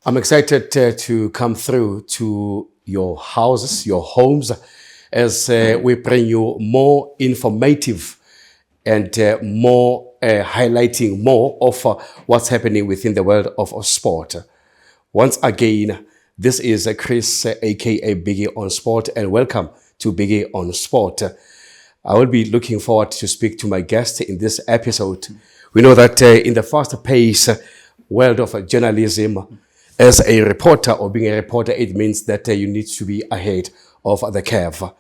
I'm excited to come through to your houses, your homes, as we bring you more informative and more highlighting more of what's happening within the world of sport. Once again, this is Chris, aka Biggie on Sport, and welcome to Biggie on Sport. I will be looking forward to speak to my guest in this episode. We know that in the fast-paced world of journalism, as a reporter or being a reporter, it means that you need to be ahead of the curve.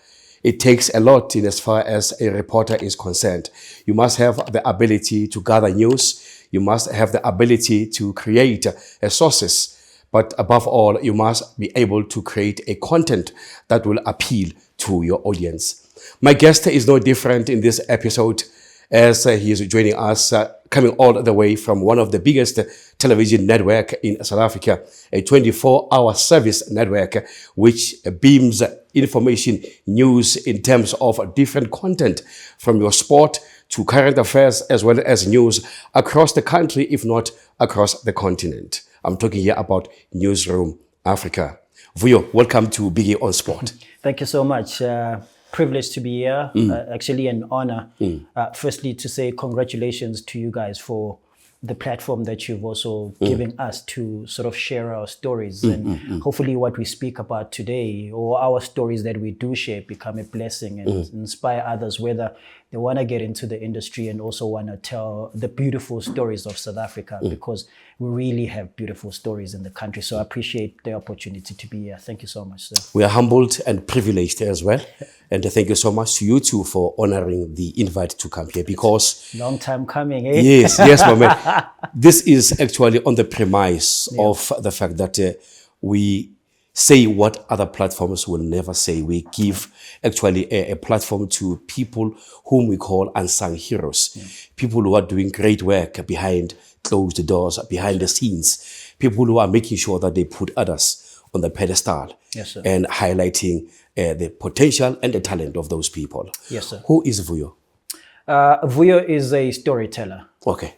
It takes a lot in as far as a reporter is concerned. You must have the ability to gather news. You must have the ability to create sources. But above all, you must be able to create a content that will appeal to your audience. My guest is no different in this episode, as he is joining us, coming all the way from one of the biggest television network in South Africa, a 24-hour service network which beams information, news in terms of different content from your sport to current affairs, as well as news across the country, if not across the continent. I'm talking here about Newsroom Africa. Vuyo, welcome to Biggie on Sport. Thank you so much. Privileged to be here. Actually an honor. Firstly, to say congratulations to you guys for the platform that you've also given us to sort of share our stories. And hopefully what we speak about today, or our stories that we do share, become a blessing and inspire others, whether they want to get into the industry and also want to tell the beautiful stories of South Africa, because we really have beautiful stories in the country. So I appreciate the opportunity to be here. Thank you so much, sir. We are humbled and privileged as well. And thank you so much to you too for honoring the invite to come here, because long time coming, eh? Yes, my man. This is actually on the premise of the fact that we say what other platforms will never say. We give actually a platform to people whom we call unsung heroes, people who are doing great work behind closed doors, behind the scenes, people who are making sure that they put others on the pedestal and highlighting the potential and the talent of those people. Yes, sir. Who is Vuyo? Vuyo is a storyteller. Okay.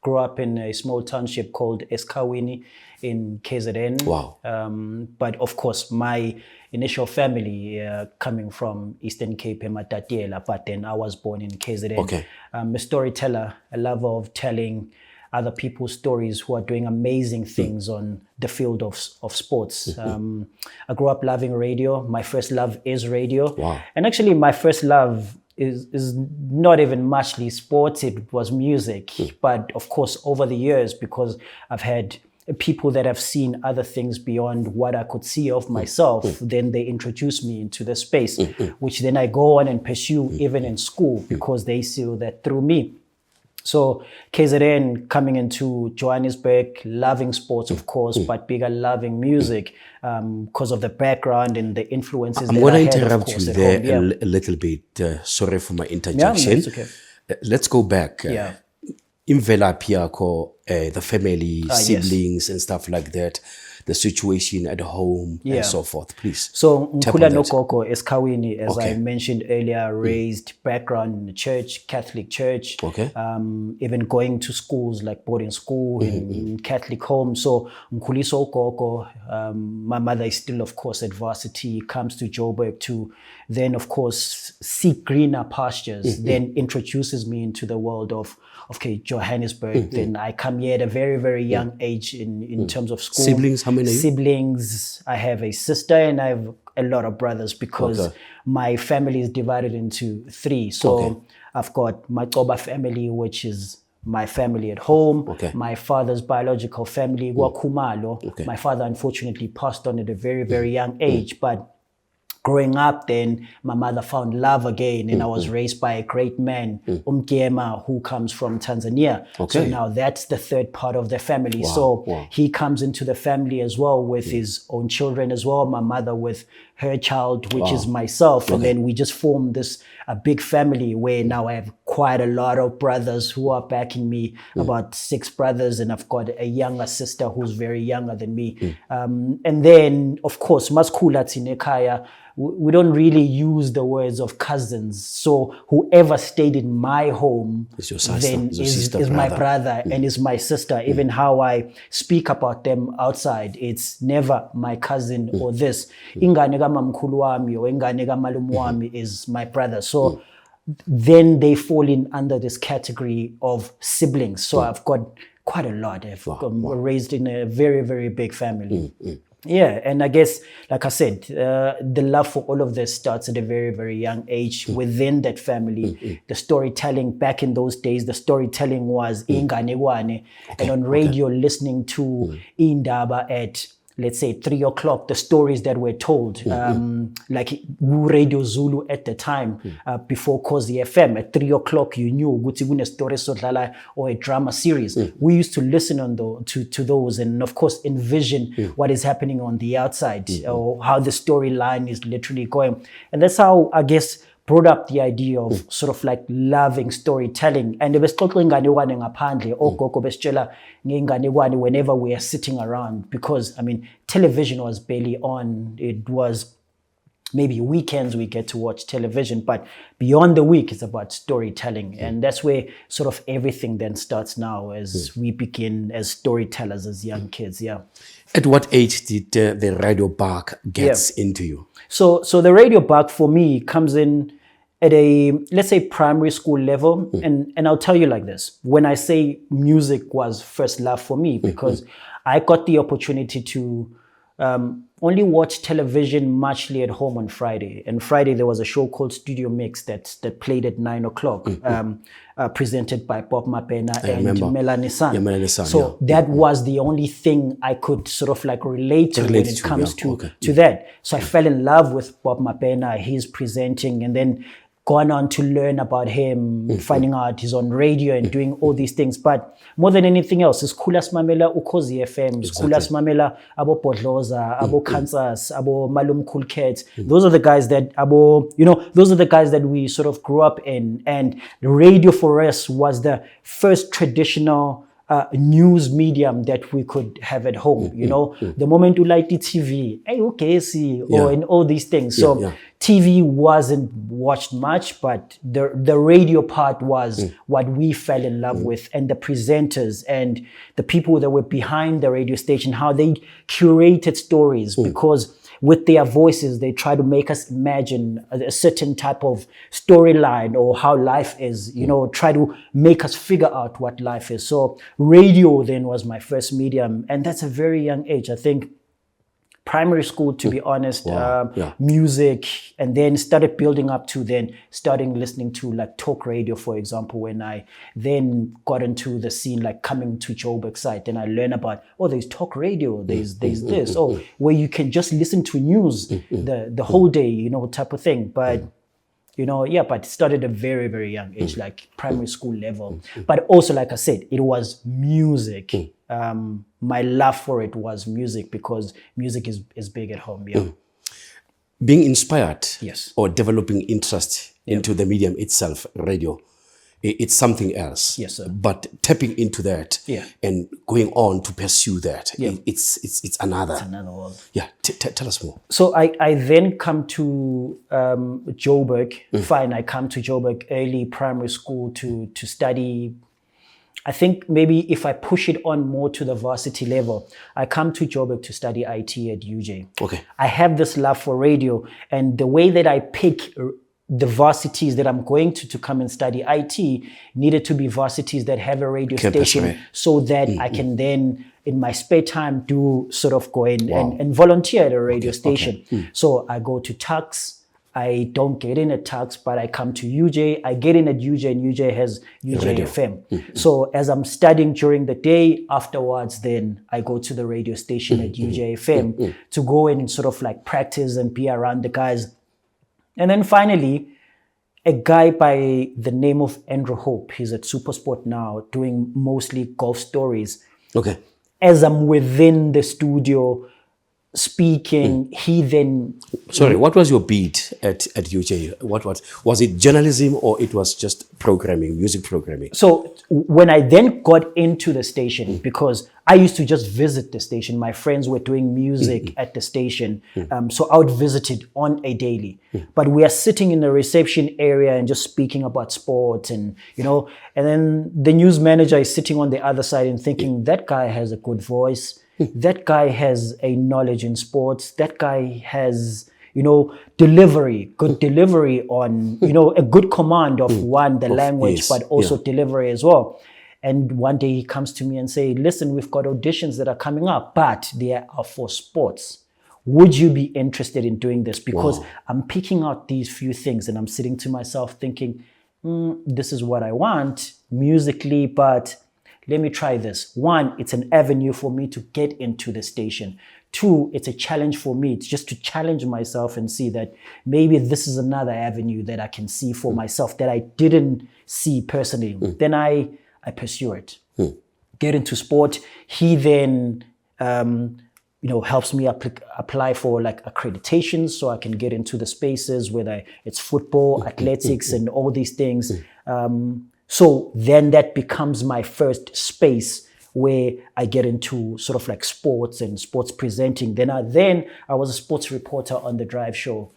Grew up in a small township called Eskawini in KZN. Wow. But of course, my initial family coming from Eastern Cape, Matatiela, but then I was born in KZN. Okay. I'm a storyteller, a lover of telling other people's stories who are doing amazing things on the field of sports. I grew up loving radio. My first love is radio. Wow. And actually my first love is not even muchly sports, it was music. But of course, over the years, because I've had people that have seen other things beyond what I could see of myself, then they introduce me into the space, which then I go on and pursue even in school, because they see that through me. So KZN, coming into Johannesburg, loving sports, of course, but bigger loving music because of the background and the influences. I'm going to interrupt you there a little bit. Sorry for my interjection. Yeah, okay. Let's go back. Imvelaphi yakho, the family, siblings and stuff like that, the situation at home and so forth, please. So Nkula Nokoko Eskawini, as I mentioned earlier, raised background in the church, Catholic church, even going to schools like boarding school in Catholic home. So Nkhuliso Koko, my mother is still of course at varsity, comes to Joburg to then of course seek greener pastures, then introduces me into the world of Johannesburg. Then I come here at a very, very young age in terms of school. Siblings, how many? Siblings, I have a sister and I have a lot of brothers, because my family is divided into three. So I've got Macoba family, which is my family at home, my father's biological family, Wakumalo. My father unfortunately passed on at a very, very young age, but growing up, then my mother found love again, and I was raised by a great man, Umgema, who comes from Tanzania. So now that's the third part of the family. He comes into the family as well with his own children as well. My mother with her child, which is myself. And then we just formed this a big family where now I have quite a lot of brothers who are backing me, about 6 brothers, and I've got a younger sister who's very younger than me. And then, of course, Maskula Tinekaya, we don't really use the words of cousins. So whoever stayed in my home then is my brother and is my sister. Even how I speak about them outside, it's never my cousin or this. Ingane kamamkhulu wami or ingane kamalume wami is my brother. So then they fall in under this category of siblings. So I've got quite a lot. We're raised in a very, very big family. Yeah, and I guess, like I said, the love for all of this starts at a very, very young age within that family. The storytelling back in those days, the storytelling was inganekwane, and on radio listening to indaba at, let's say, 3 o'clock, the stories that were told, like Radio Zulu at the time, before Kozi FM, at 3 o'clock, you knew Gutigune story sodlala or a drama series. We used to listen on to those and, of course, envision what is happening on the outside or how the storyline is literally going. And that's how, I guess, brought up the idea of sort of like loving storytelling. And whenever we are sitting around, because I mean, television was barely on. It was maybe weekends we get to watch television, but beyond the week it's about storytelling. And that's where sort of everything then starts now as we begin as storytellers, as young kids. At what age did the radio bug gets into you? So the radio bug for me comes in at a, let's say, primary school level. And I'll tell you like this, when I say music was first love for me, because I got the opportunity to only watch television muchly at home on Friday. And Friday there was a show called Studio Mix that played at 9 o'clock, presented by Bob Mapena and Melanie San. So that was the only thing I could sort of like relate to when it comes to that. So I fell in love with Bob Mapena. He's presenting, and then gone on to learn about him, finding out he's on radio and doing all these things. But more than anything else, it's Kulas Mamela Ukozi FM, Kulas Mamela, Abo Podloza, Abo Kansas, Abo Malum Cool Kids. Those are the guys that those are the guys that we sort of grew up in. And the radio for us was the first traditional news medium that we could have at home. The moment you like the TV, hey, okay, see, or in all these things. So TV wasn't watched much, but the radio part was what we fell in love with, and the presenters and the people that were behind the radio station, how they curated stories, because with their voices, they try to make us imagine a certain type of storyline or how life is, try to make us figure out what life is. So radio then was my first medium, and that's a very young age. I think primary school, to be honest, music, and then started building up to then starting listening to like talk radio, for example, when I then got into the scene, like coming to Joburg side, and I learned about, there's talk radio, there's this, where you can just listen to news the whole day, type of thing. But but it started at a very, very young age, like primary school level. But also, like I said, it was music. My love for it was music, because music is big at home. Being inspired or developing interest into the medium itself, radio, it's something else. Yes, sir. But tapping into that and going on to pursue that, it's another. It's another world. Tell us more. So I then come to Joburg. Fine, I come to Joburg early primary school to study. I think maybe if I push it on more to the varsity level, I come to Joburg to study IT at UJ. Okay. I have this love for radio, and the way that I pick the varsities that I'm going to come and study IT needed to be varsities that have a radio station, so that I can then, in my spare time, do sort of go in and volunteer at a radio station. So I go to Tux. I don't get in at Tux, but I come to UJ. I get in at UJ, and UJ has UJ FM. So as I'm studying during the day, afterwards, then I go to the radio station at UJ FM to go in and sort of like practice and be around the guys. And then finally, a guy by the name of Andrew Hope, he's at Supersport now, doing mostly golf stories. Okay. As I'm within the studio, speaking. He then... Sorry, what was your beat at UJ? What was it journalism or it was just programming, music programming? So when I then got into the station, because I used to just visit the station, my friends were doing music at the station, so I would visit it on a daily. But we are sitting in the reception area and just speaking about sports, and and then the news manager is sitting on the other side and thinking, that guy has a good voice, that guy has a knowledge in sports, that guy has good delivery on, a good command of the language, yes, but also delivery as well. And one day he comes to me and say, listen, we've got auditions that are coming up, but they are for sports. Would you be interested in doing this? Because I'm picking out these few things and I'm sitting to myself thinking, this is what I want musically, but let me try this. One, it's an avenue for me to get into the station. Two, it's a challenge for me. It's just to challenge myself and see that maybe this is another avenue that I can see for myself that I didn't see personally. Then I pursue it. Get into sport. He then, helps me apply for like accreditations so I can get into the spaces, whether it's football, athletics, and all these things. So then that becomes my first space where I get into sort of like sports and sports presenting. Then I was a sports reporter on the Drive show.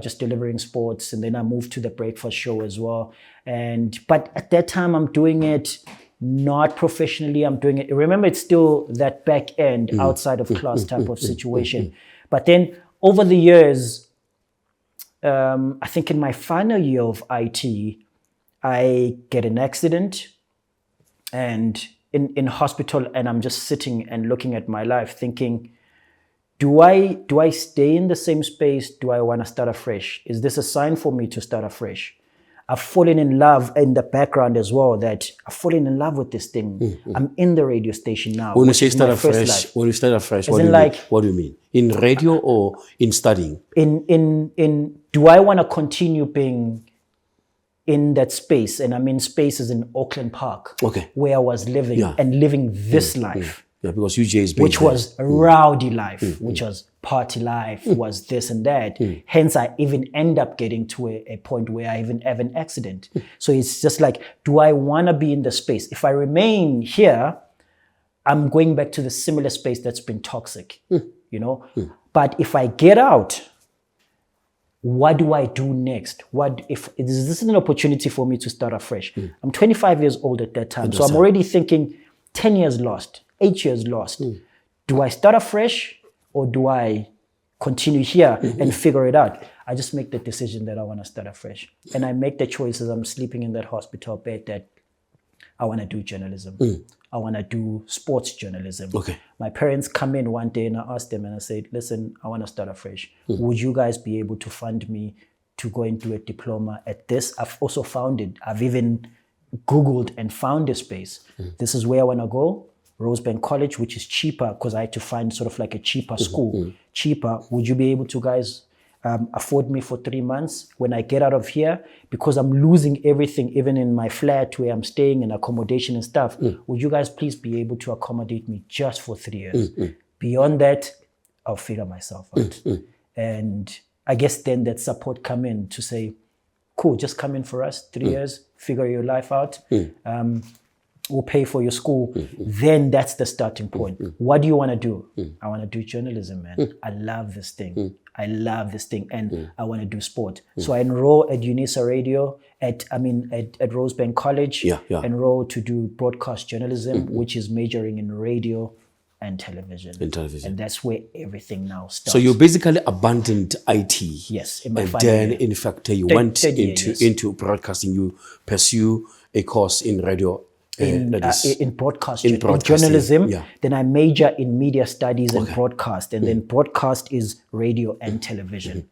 Just delivering sports. And then I moved to the breakfast show as well. But at that time, I'm doing it not professionally. I'm doing it. Remember, it's still that back end outside of class type of situation. But then over the years, I think in my final year of IT, I get an accident and in hospital, and I'm just sitting and looking at my life thinking, do I stay in the same space? Do I want to start afresh? Is this a sign for me to start afresh? I've fallen in love in the background as well, that I've fallen in love with this thing. I'm in the radio station now. When you say start afresh, what do you mean? In radio or in studying? Do I want to continue being in that space? And I mean spaces in Auckland Park, where I was living and living this life. Yeah, because UJ is which was a rowdy life, which was party life, was this and that. Hence, I even end up getting to a point where I even have an accident. So it's just like, do I want to be in the space? If I remain here, I'm going back to the similar space that's been toxic, But if I get out, what do I do next? Is this an opportunity for me to start afresh? I'm 25 years old at that time. So I'm already thinking 10 years lost, 8 years lost. Do I start afresh or do I continue here and figure it out? I just make the decision that I want to start afresh. And I make the choice as I'm sleeping in that hospital bed that I want to do journalism. I want to do sports journalism. My parents come in one day and I asked them and I said, listen, I want to start afresh. Would you guys be able to fund me to go and do a diploma at this? I've also found it. I've even Googled and found a space. This is where I want to go. Rosebank College, which is cheaper because I had to find sort of like a cheaper school. Cheaper. Would you be able to guys afford me for 3 months when I get out of here? Because I'm losing everything, even in my flat where I'm staying and accommodation and stuff. Would you guys please be able to accommodate me just for 3 years? Beyond that, I'll figure myself out. And I guess then that support come in to say, cool, just come in for us, 3 years, figure your life out. We'll pay for your school. Then that's the starting point. What do you want to do? I want to do journalism, man. I love this thing. I love this thing, and I want to do sport. So I enroll at UNISA Radio, at Rosebank College, enroll to do broadcast journalism, which is majoring in radio and television. And that's where everything now starts. So you basically abandoned IT. Yes. In my and then, year. In fact, you went into broadcasting. You pursue a course in radio. In broadcast, in journalism. Then I major in media studies and broadcast. And then broadcast is radio and television.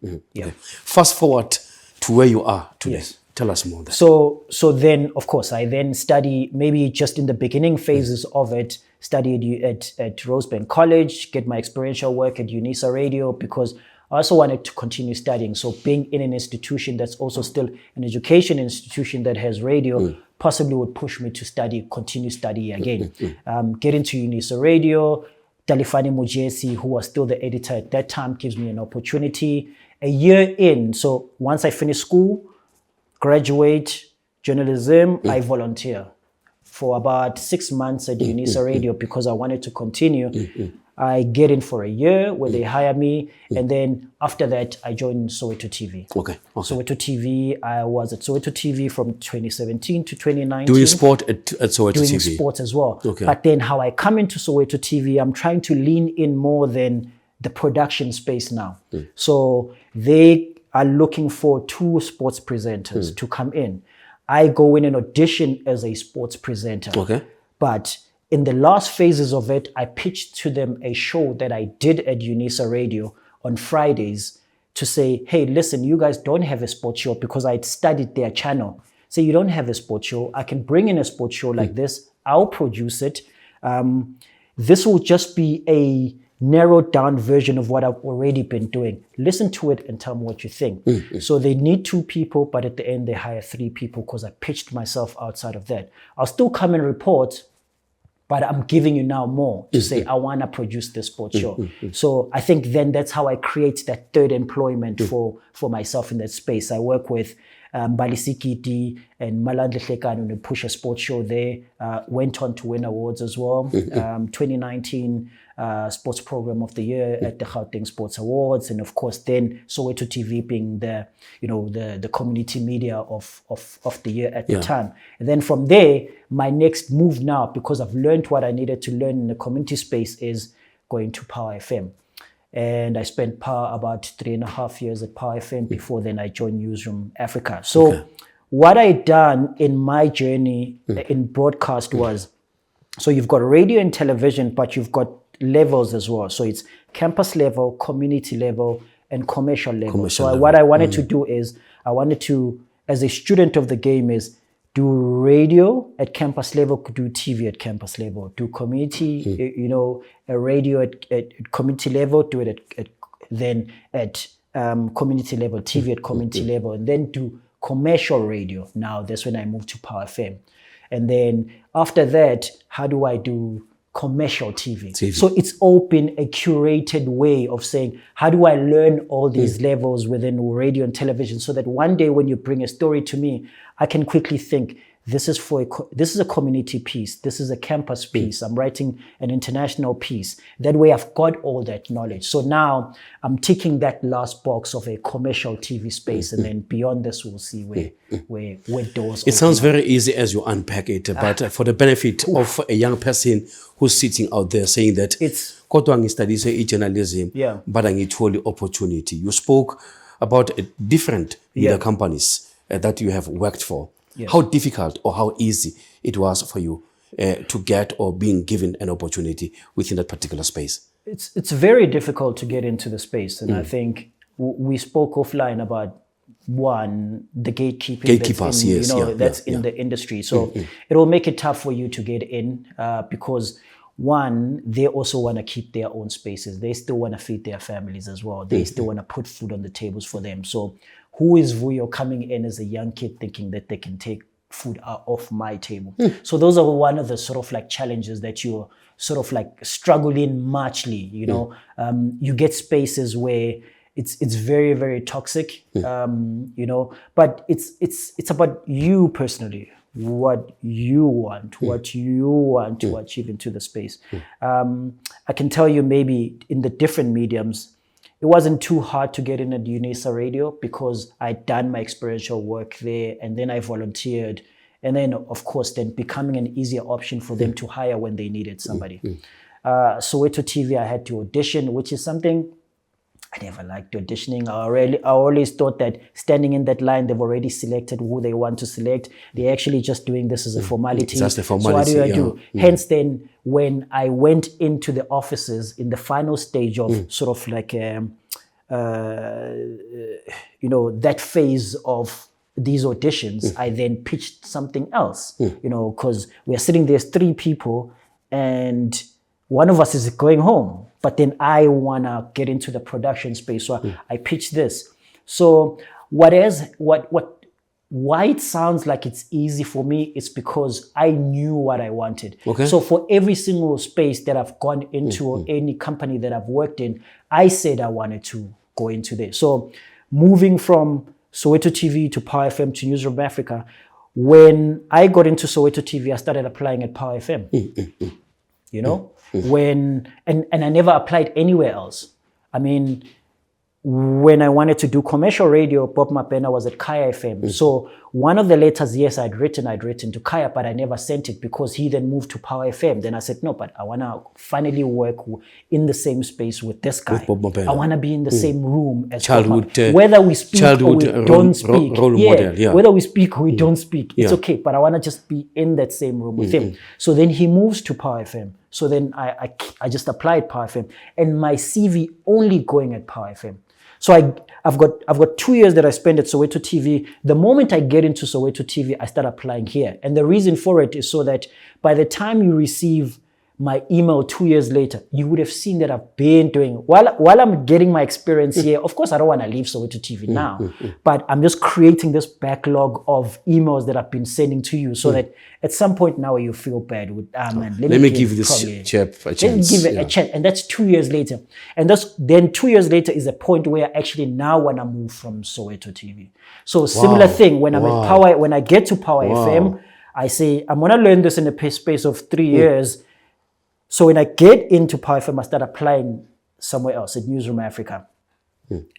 Fast forward to where you are today. Tell us more. So then, of course, I then study, maybe just in the beginning phases of it, studied at Rosebank College, get my experiential work at UNISA Radio, because I also wanted to continue studying. So being in an institution that's also still an education institution that has radio possibly would push me to continue study again. Get into UNISA Radio, Dalifani Mujesi, who was still the editor at that time, gives me an opportunity. A year in, so once I finish school, graduate journalism, I volunteer for about 6 months at UNISA Radio because I wanted to continue. I get in for a year where they hire me, and then after that, I joined Soweto TV. Okay. Soweto TV, I was at Soweto TV from 2017 to 2019. Doing sport at Soweto doing TV? Sports as well. Okay. But then how I come into Soweto TV, I'm trying to lean in more than the production space now. So they are looking for 2 sports presenters to come in. I go in and audition as a sports presenter. Okay. But in the last phases of it, I pitched to them a show that I did at UNISA Radio on Fridays to say, hey, listen, you guys don't have a sports show, because I studied their channel. So you don't have a sports show. I can bring in a sports show like this. I'll produce it. This will just be a narrowed down version of what I've already been doing. Listen to it and tell me what you think. So they need 2 people, but at the end they hire 3 people because I pitched myself outside of that. I'll still come and report, but I'm giving you now more to say, I want to produce this sports show. So I think then that's how I create that third employment for myself in that space. I work with Balisikiti and Malandle Hlekano to push a sports show there. Went on to win awards as well. 2019 Sports Program of the Year at the Gauteng Sports Awards, and of course then Soweto TV being the community media of the year at the time. And then from there, my next move now, because I've learned what I needed to learn in the community space, is going to Power FM. And I spent about 3.5 years at Power FM. Before then I joined Newsroom Africa. So what I done in my journey in broadcast was, so you've got radio and television, but you've got levels as well. So it's campus level, community level, and commercial level. What I wanted to do is, I wanted to, as a student of the game, is do radio at campus level, do TV at campus level, do community, a radio at community level, do it at community level, TV at community level, and then do commercial radio. Now that's when I moved to Power FM. And then after that, how do I do commercial TV? So it's all been a curated way of saying, how do I learn all these levels within radio and television, so that one day when you bring a story to me, I can quickly think, this is a community piece, this is a campus piece, I'm writing an international piece. That way I've got all that knowledge. So now I'm ticking that last box of a commercial TV space, and then beyond this we'll see where doors It sounds very easy as you unpack it, but for the benefit of a young person who's sitting out there saying that kodwa ngistudise journalism, but angitholi opportunity. You spoke about different media companies that you have worked for. How difficult or how easy it was for you to get or being given an opportunity within that particular space? It's very difficult to get into the space, and I think we spoke offline about the gatekeeping that's in the industry. So it will make it tough for you to get in because they also want to keep their own spaces. They still want to feed their families as well. They still want to put food on the tables for them. So who is Vuyo coming in as a young kid thinking that they can take food out off my table? So those are one of the sort of like challenges that you're sort of like struggling muchly, you get spaces where it's very, very toxic, but it's about you personally, what you want to achieve into the space. I can tell you maybe in the different mediums, it wasn't too hard to get in at UNISA Radio because I'd done my experiential work there, and then I volunteered, and then of course then becoming an easier option for them to hire when they needed somebody. Soweto TV, I had to audition, which is something I never liked auditioning. I always thought that standing in that line, they've already selected who they want to select. They're actually just doing this as a formality. That's the formality. So what do? Hence then, when I went into the offices in the final stage of sort of like, that phase of these auditions, I then pitched something else, because we're sitting there as 3 people and one of us is going home. But then I want to get into the production space. So I pitched this. So what why it sounds like it's easy for me is because I knew what I wanted. Okay. So for every single space that I've gone into or any company that I've worked in, I said I wanted to go into this. So moving from Soweto TV to Power FM to Newsroom Africa, when I got into Soweto TV, I started applying at Power FM. You know, and I never applied anywhere else. I mean, when I wanted to do commercial radio, Bob Mapena was at Kaya FM. So one of the letters, yes, I'd written to Kaya, but I never sent it because he then moved to Power FM. Then I said, no, but I want to finally work in the same space with this guy. I want to be in the same room as childhood, whether we speak or we don't speak. Role model, yeah. Whether we speak or we don't speak, it's okay. But I want to just be in that same room with him. So then he moves to Power FM. So then I just applied Power FM, and my CV only going at Power FM. So I've got 2 years that I spent at Soweto TV. The moment I get into Soweto TV, I start applying here. And the reason for it is so that by the time you receive my email 2 years later, you would have seen that I've been doing, while I'm getting my experience here, of course I don't want to leave Soweto TV now, but I'm just creating this backlog of emails that I've been sending to you so that at some point now you feel bad with, man, let me give this chap a chance. Let me give it a chance. And that's 2 years later. And then 2 years later is a point where I actually now want to move from Soweto TV. So similar thing, when I'm at Power, when I get to Power FM, I say, I'm going to learn this in a space of 3 years. So when I get into Power FM, I start applying somewhere else at Newsroom Africa.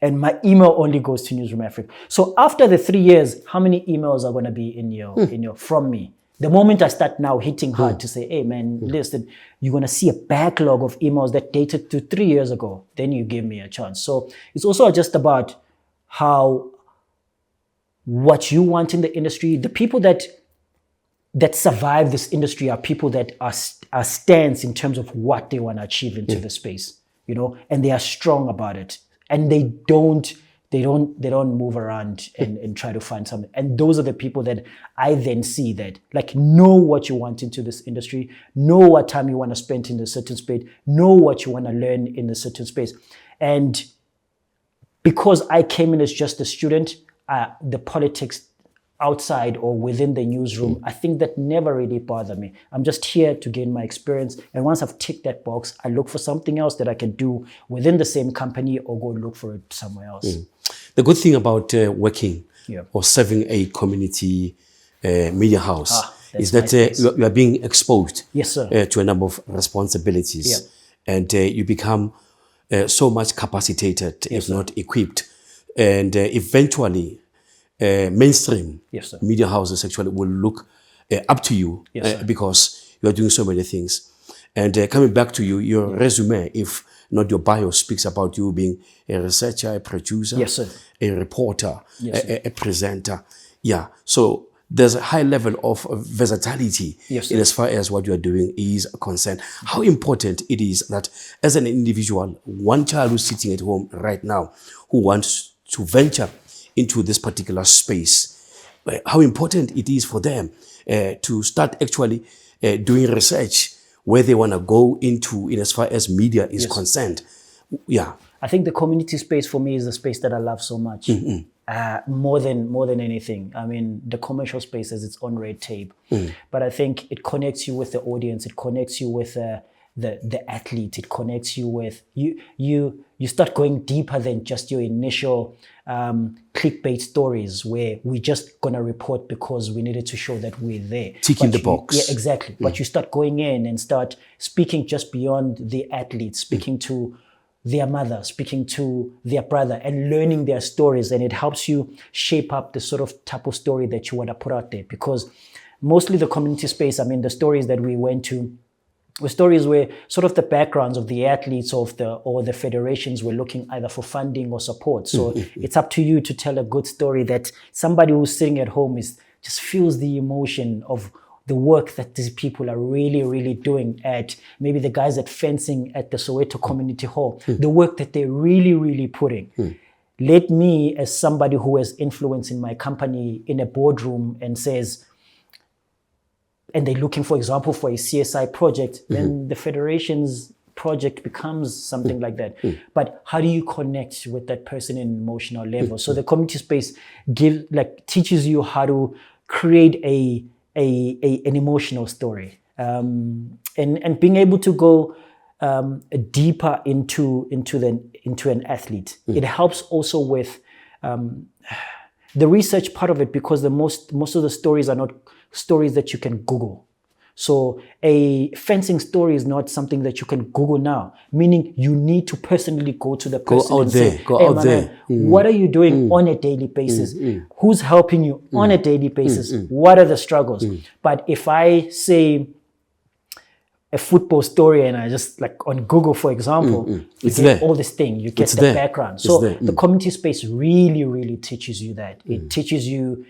And my email only goes to Newsroom Africa. So after the 3 years, how many emails are going to be in your from me? The moment I start now hitting hard to say, hey man, listen, you're going to see a backlog of emails that dated to 3 years ago. Then you give me a chance. So it's also just about what you want in the industry. The people that survive this industry are people that are stands in terms of what they want to achieve into the space, you know, and they are strong about it, and they don't move around and try to find something. And those are the people that I then see that like know what you want into this industry, know what time you want to spend in a certain space, know what you want to learn in a certain space. And because I came in as just a student, the politics outside or within the newsroom, I think that never really bothered me. I'm just here to gain my experience. And once I've ticked that box, I look for something else that I can do within the same company or go look for it somewhere else. The good thing about working or serving a community media house is that you are being exposed to a number of responsibilities and you become so much capacitated, if not equipped. And eventually, mainstream media houses actually will look up to you because you are doing so many things. And coming back to you, your resume, if not your bio, speaks about you being a researcher, a producer, a reporter, a presenter. Yeah. So there's a high level of versatility in as far as what you are doing is concerned. How important it is that as an individual, one child who's sitting at home right now who wants to venture into this particular space, how important it is for them to start actually doing research where they want to go into in as far as media is concerned. Yeah. I think the community space for me is the space that I love so much. More than anything. I mean, the commercial space has its own red tape, but I think it connects you with the audience. It connects you with the athlete. It connects you with you start going deeper than just your initial clickbait stories where we're just going to report because we needed to show that we're there. Ticking the box. Yeah, exactly. But you start going in and start speaking just beyond the athletes, speaking to their mother, speaking to their brother and learning their stories. And it helps you shape up the sort of type of story that you want to put out there. Because mostly the community space, I mean, the stories that we went to were stories where sort of the backgrounds of the athletes or the federations were looking either for funding or support. So it's up to you to tell a good story that somebody who's sitting at home just feels the emotion of the work that these people are really, really doing at maybe the guys at fencing at the Soweto Community Hall, the work that they're really, really putting. Let me, as somebody who has influence in my company in a boardroom and says, and they're looking, for example, for a CSI project, then the federation's project becomes something like that. But how do you connect with that person in an emotional level? So the community space teaches you how to create an emotional story, and being able to go deeper into an athlete. It helps also with the research part of it, because most of the stories are not stories that you can Google. So a fencing story is not something that you can Google now, meaning you need to personally go to the person and say, hey, what are you doing on a daily basis? Who's helping you on a daily basis? What are the struggles? But if I say a football story and I just like on Google, for example, you get all this thing, you get the background. So the community space really, really teaches you that. It teaches you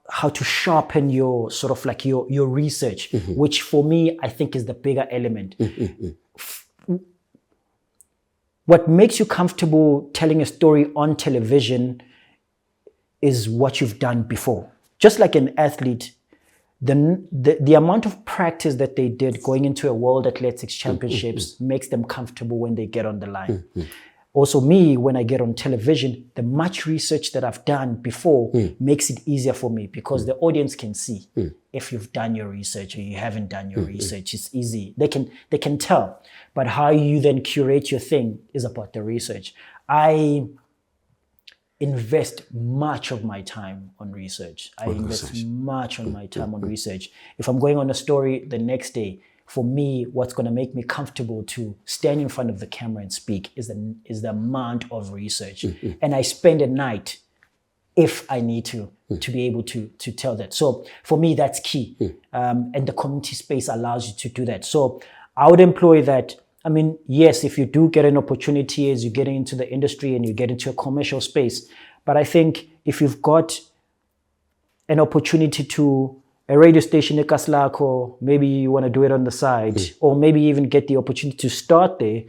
how to sharpen your sort of like your research, which for me, I think is the bigger element. What makes you comfortable telling a story on television is what you've done before. Just like an athlete, the amount of practice that they did going into a World Athletics Championships makes them comfortable when they get on the line. Also me, when I get on television, the much research that I've done before makes it easier for me, because the audience can see if you've done your research or you haven't done your research. It's easy. They can tell. But how you then curate your thing is about the research. I invest much of my time on research. I invest much of my time on research. If I'm going on a story the next day, for me, what's going to make me comfortable to stand in front of the camera and speak is the amount of research. And I spend a night, if I need to be able to tell that. So for me, that's key. And the community space allows you to do that. So I would employ that. I mean, yes, if you do get an opportunity as you get into the industry and you get into a commercial space, but I think if you've got an opportunity to a radio station, or maybe you want to do it on the side, or maybe even get the opportunity to start there,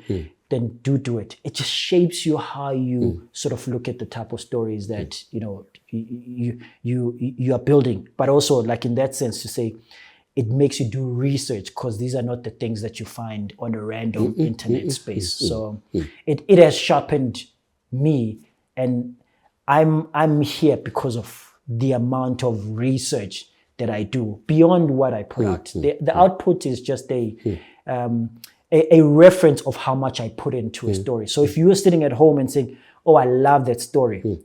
then do it. It just shapes you how you sort of look at the type of stories that you are building. But also, like in that sense, to say it makes you do research, because these are not the things that you find on a random internet space. So it has sharpened me, and I'm here because of the amount of research that I do beyond what I put out. The output is just a reference of how much I put into a story. So if you were sitting at home and saying, oh, I love that story,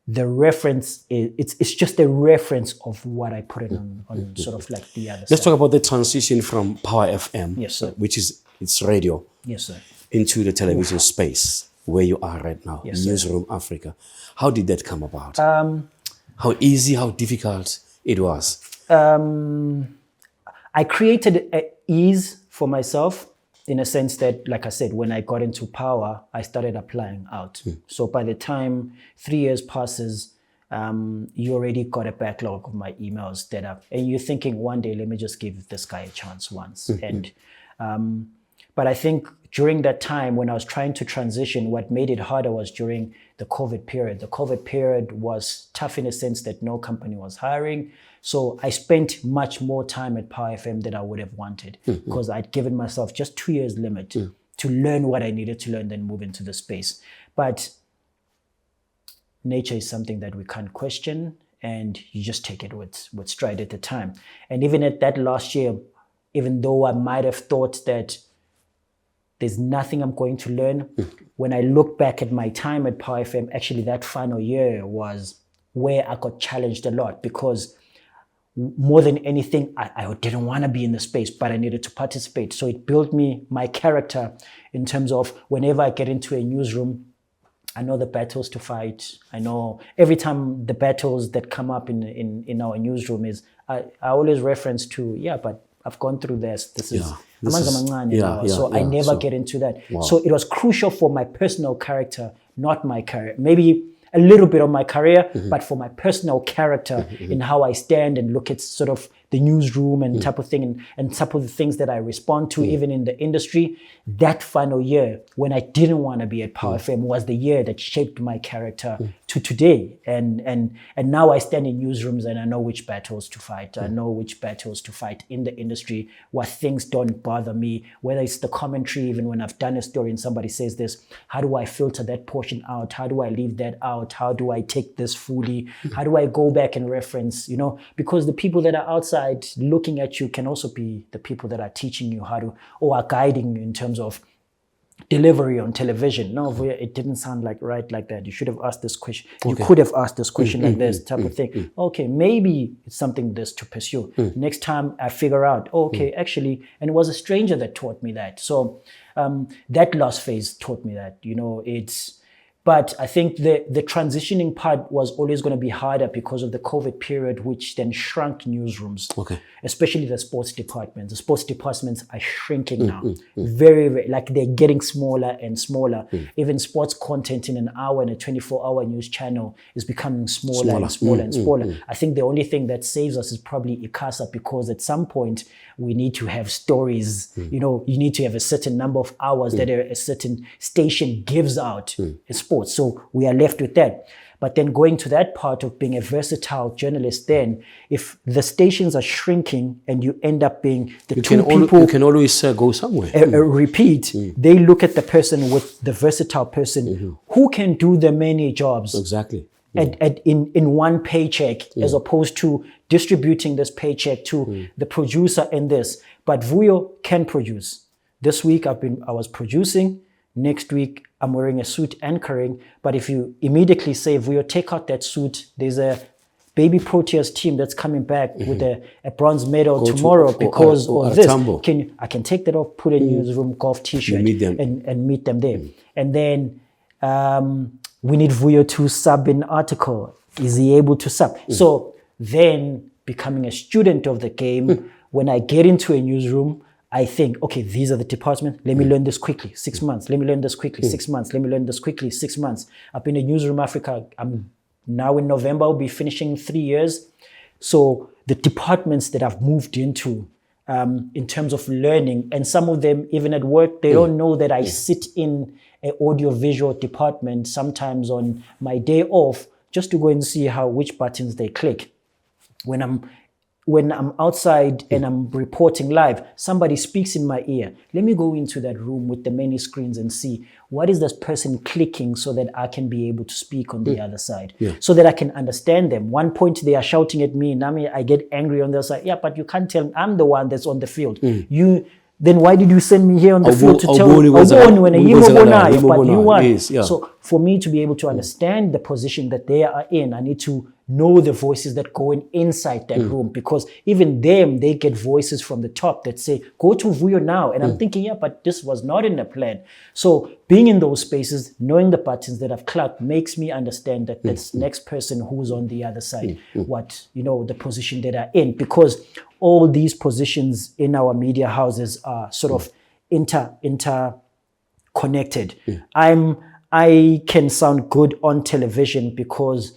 the reference it's just a reference of what I put in on sort of like the other side. Let's talk about the transition from Power FM, yes, sir, which is it's radio, yes, sir, into the television space where you are right now, yes, Newsroom Africa. How did that come about? How easy, how difficult it was? I created ease for myself in a sense that, like I said, when I got into Power, I started applying out. So by the time 3 years passes, you already got a backlog of my emails that up, and you're thinking one day, let me just give this guy a chance once. And but I think during that time when I was trying to transition, what made it harder was during the COVID period. The COVID period was tough in a sense that no company was hiring. So I spent much more time at Power FM than I would have wanted, because I'd given myself just 2 years limit to learn what I needed to learn, then move into the space. But nature is something that we can't question, and you just take it with stride at the time. And even at that last year, even though I might have thought that there's nothing I'm going to learn, when I look back at my time at Power FM, actually that final year was where I got challenged a lot, because more than anything, I didn't want to be in the space, but I needed to participate. So it built my character in terms of whenever I get into a newsroom, I know the battles to fight. I know every time the battles that come up in our newsroom is, I always reference to, but I've gone through this. So I never get into that. Wow. So it was crucial for my personal character, not my career. Maybe a little bit of my career, but for my personal character in how I stand and look at sort of the newsroom and type of thing, and type of the things that I respond to, even in the industry. That final year when I didn't want to be at Power FM was the year that shaped my character to today. And now I stand in newsrooms and I know which battles to fight. I know which battles to fight in the industry, what things don't bother me, whether it's the commentary, even when I've done a story and somebody says this, how do I filter that portion out? How do I leave that out? How do I take this fully? How do I go back and reference, because the people that are outside looking at you can also be the people that are teaching you how to, or are guiding you in terms of delivery on television. No, it didn't sound right like that. You should have asked this question. You could have asked this question like this type of thing. Okay, maybe it's something this to pursue. Next time I figure out, actually, and it was a stranger that taught me that. So that last phase taught me that, but I think the transitioning part was always going to be harder because of the COVID period, which then shrunk newsrooms, especially the sports departments. The sports departments are shrinking now, very, very, like they're getting smaller and smaller. Even sports content in an hour and a 24-hour news channel is becoming smaller and smaller and smaller. I think the only thing that saves us is probably ICASA, because at some point we need to have stories. You need to have a certain number of hours that a certain station gives out in sports. So we are left with that. But then going to that part of being a versatile journalist, then if the stations are shrinking and you end up being the two people, you can always go somewhere. Repeat. They look at the person with the versatile person who can do the many jobs. Exactly. In one paycheck, as opposed to distributing this paycheck to the producer and this. But Vuyo can produce. This week I was producing. Next week I'm wearing a suit anchoring. But if you immediately say, Vuyo, take out that suit, there's a baby Proteas team that's coming back with a bronze medal tomorrow because of this. I can take that off, put a newsroom golf t-shirt and meet them there. And then we need Vuyo to sub an article. Is he able to sub? So then becoming a student of the game, when I get into a newsroom, I think, okay, these are the departments. Let me learn this quickly. 6 months. Let me learn this quickly. 6 months. Let me learn this quickly. 6 months. I've been in Newsroom Africa. I'm now in November, I'll be finishing 3 years. So the departments that I've moved into in terms of learning, and some of them, even at work, they don't know that I sit in an audiovisual department sometimes on my day off just to go and see which buttons they click. When I'm outside and I'm reporting live, somebody speaks in my ear. Let me go into that room with the many screens and see what is this person clicking so that I can be able to speak on the other side, so that I can understand them. One point they are shouting at me, and I get angry on the other side. Yeah, but you can't tell me. I'm the one that's on the field. Then why did you send me here on the field to tell me when you won? So for me to be able to understand the position that they are in, I need to know the voices that go inside that room, because even they get voices from the top that say, go to Vuyo now. And I'm thinking, but this was not in the plan. So being in those spaces, knowing the buttons that I've clicked makes me understand that this next person who's on the other side, what, the position that are in, because all these positions in our media houses are sort of interconnected. I can sound good on television because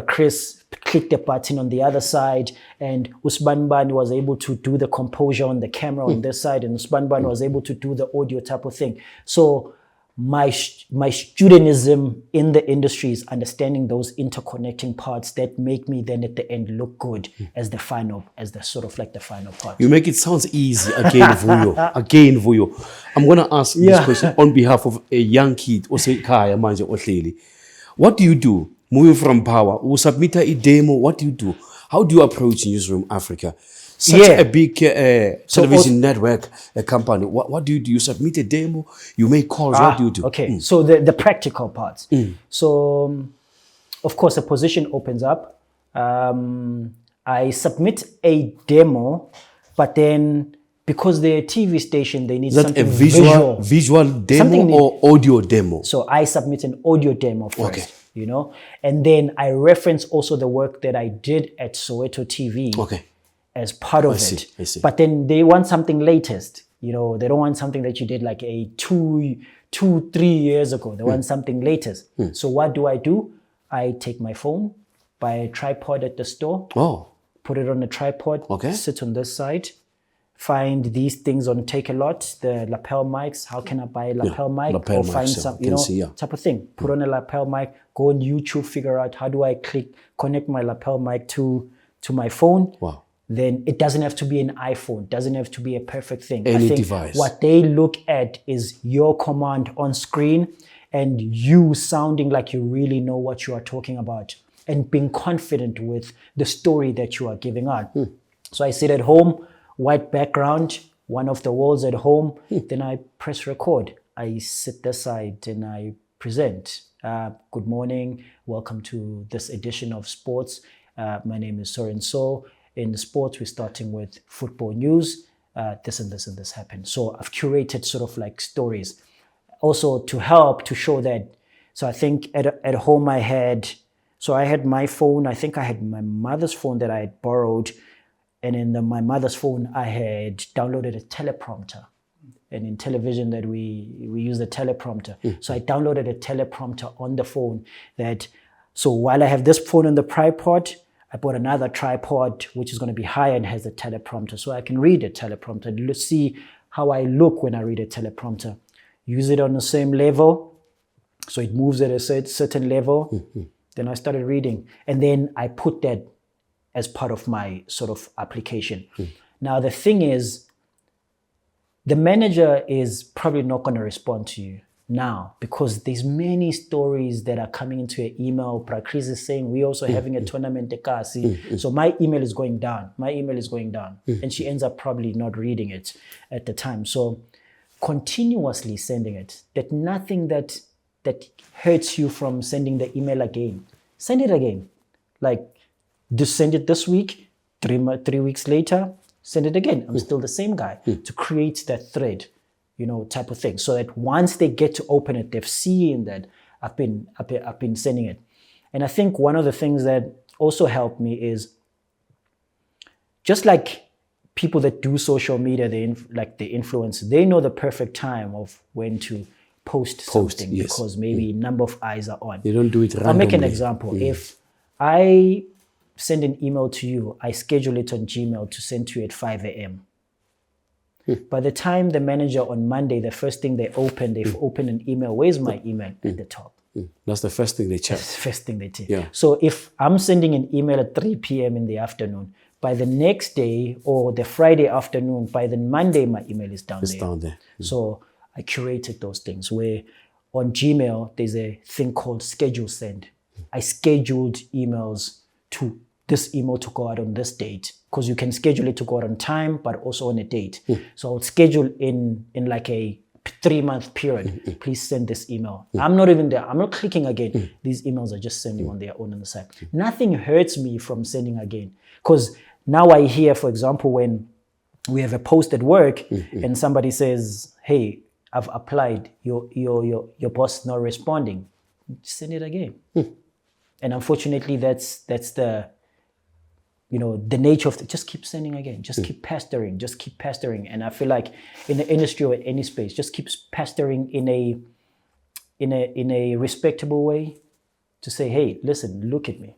Chris clicked the button on the other side, and Usman Bani was able to do the composure on the camera on this side, and Usman Bani was able to do the audio type of thing. So my studentism in the industry is understanding those interconnecting parts that make me then at the end look good as the final part. You make it sound easy again, Vuyo. I'm going to ask this question on behalf of a young kid. What do you do? Moving from Power, we submit a demo. What do you do? How do you approach Newsroom Africa? Such a big television network, a company. What do you do? You submit a demo, you make calls. What do you do? Okay, so the practical parts. So, of course, a position opens up. I submit a demo, but then because they're a TV station, they need something visual demo or audio demo? So I submit an audio demo first. And then I reference also the work that I did at Soweto TV as part of it. I see. But then they want something latest. They don't want something that you did like a 2-3 years ago. They want something latest. So what do? I take my phone, buy a tripod at the store. put it on a tripod, sit on this side, find these things on Take-A-Lot, the lapel mics. How can I buy a lapel mic? Lapel or find mics, some, type of thing. Put on a lapel mic, go on YouTube, figure out how do I connect my lapel mic to my phone. Wow. Then it doesn't have to be an iPhone, doesn't have to be a perfect thing. Any I think device. What they look at is your command on screen and you sounding like you really know what you are talking about and being confident with the story that you are giving out. So I sit at home, white background, one of the walls at home, then I press record. I sit aside and I present. Good morning, welcome to this edition of Sports. My name is so-and-so. In sports, we're starting with football news. This and this and this happened. So I've curated sort of like stories. Also to help to show that. So I think at home I had my phone. I think I had my mother's phone that I had borrowed. And in my mother's phone, I had downloaded a teleprompter. And in television that we use a teleprompter. So I downloaded a teleprompter on the phone so while I have this phone on the tripod, I bought another tripod, which is going to be higher and has a teleprompter. So I can read a teleprompter, see how I look when I read a teleprompter. Use it on the same level. So it moves at a certain level. Then I started reading. And then I put that as part of my sort of application. Now, the thing is, the manager is probably not going to respond to you now because there's many stories that are coming into your email. Chris is saying we're also having a tournament at Kasi. So my email is going down. And she ends up probably not reading it at the time. So continuously sending it. That nothing that hurts you from sending the email again. Send it again. Like, just send it this week, 3 weeks later, send it again. I'm still the same guy. To create that thread, type of thing. So that once they get to open it, they've seen that I've been sending it. And I think one of the things that also helped me is just like people that do social media, the influence, they know the perfect time of when to post something because maybe a number of eyes are on. They don't do it randomly. I'll make an example. If I send an email to you, I schedule it on Gmail to send to you at 5 a.m. By the time the manager on Monday, the first thing they've opened an email. Where's my email? At the top. That's the first thing they check. That's the first thing they check. Yeah. So if I'm sending an email at 3 p.m. in the afternoon, by the next day or the Friday afternoon, by the Monday, my email is down there. So I curated those things where on Gmail, there's a thing called schedule send. I scheduled emails to this email to go out on this date because you can schedule it to go out on time, but also on a date. So I would schedule in like a 3-month period. Please send this email. I'm not even there. I'm not clicking again. These emails are just sending on their own on the side. Nothing hurts me from sending again because now I hear, for example, when we have a post at work and somebody says, "Hey, I've applied. Your boss is not responding." Send it again. And unfortunately, that's the the nature of just keep sending again, just keep pestering. And I feel like in the industry or in any space, just keep pestering in a respectable way to say, hey, listen, look at me.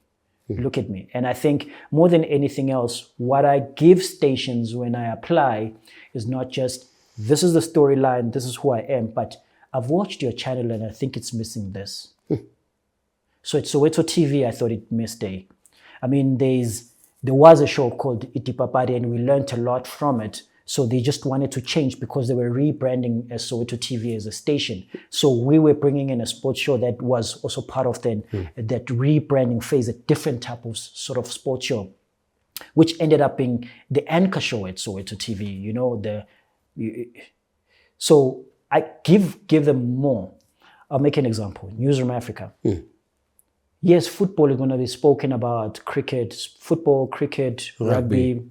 And I think more than anything else, what I give stations when I apply is not just, this is the storyline, this is who I am, but I've watched your channel and I think it's missing this. So at Soweto TV, I thought it missed there was a show called Itipapari and we learned a lot from it. So they just wanted to change because they were rebranding as Soweto TV as a station. So we were bringing in a sports show that was also part of that rebranding phase, a different type of sort of sports show, which ended up being the anchor show at Soweto TV. So I give them more. I'll make an example. Newsroom Africa. Yes, football is going to be spoken about, football, cricket, rugby.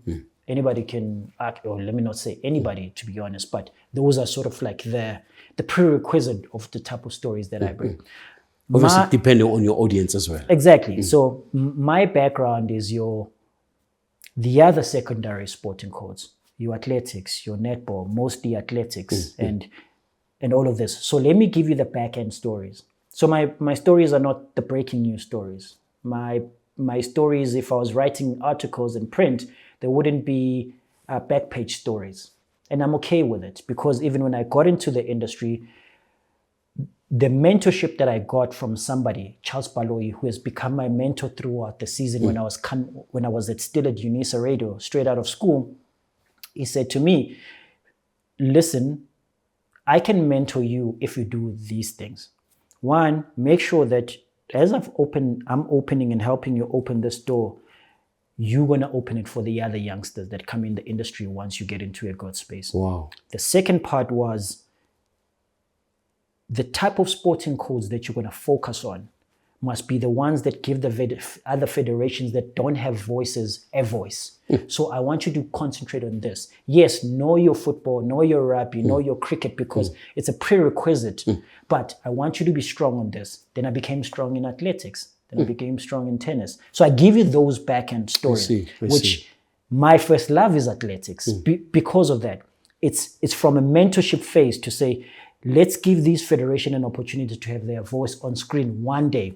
Anybody can act, or let me not say anybody, to be honest, but those are sort of like the prerequisite of the type of stories that I bring. Obviously, depending on your audience as well. Exactly. So my background is the other secondary sporting codes, your athletics, your netball, mostly athletics, and all of this. So let me give you the back end stories. So my stories are not the breaking news stories. My my stories, if I was writing articles in print, there wouldn't be back page stories. And I'm okay with it, because even when I got into the industry, the mentorship that I got from somebody, Charles Baloyi, who has become my mentor throughout the season when I was still at UNISA Radio, straight out of school, he said to me, listen, I can mentor you if you do these things. One, make sure that as I'm opening and helping you open this door, you're going to open it for the other youngsters that come in the industry once you get into a good space. Wow. The second part was the type of sporting codes that you're going to focus on must be the ones that give the other federations that don't have voices a voice. So I want you to concentrate on this. Yes, know your football, know your rugby, know your cricket, because it's a prerequisite. But I want you to be strong on this. Then I became strong in athletics. Then I became strong in tennis. So I give you those back-end stories, which my first love is athletics. Because of that, it's from a mentorship phase to say, let's give these federations an opportunity to have their voice on screen one day.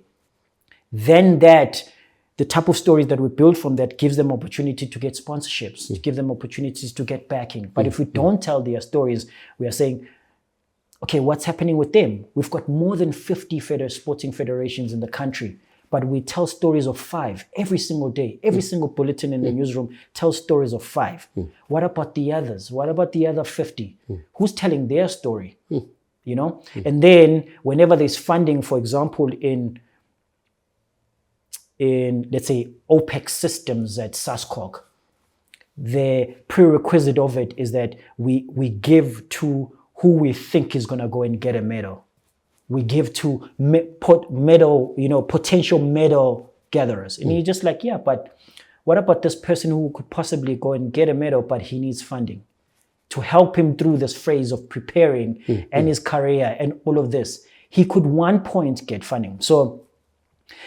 Then the type of stories that we build from that gives them opportunity to get sponsorships, to give them opportunities to get backing. But if we don't tell their stories, we are saying, okay, what's happening with them? We've got more than 50 sporting federations in the country, but we tell stories of 5 every single day. Every single bulletin in the newsroom tells stories of 5. What about the others? What about the other 50? Who's telling their story? You know? And then whenever there's funding, for example, in let's say OPEC systems at SASCOC, the prerequisite of it is that we give to who we think is going to go and get a medal. We give to potential medal gatherers. And you're just like, yeah, but what about this person who could possibly go and get a medal, but he needs funding to help him through this phase of preparing and his career and all of this? He could 1 point get funding. So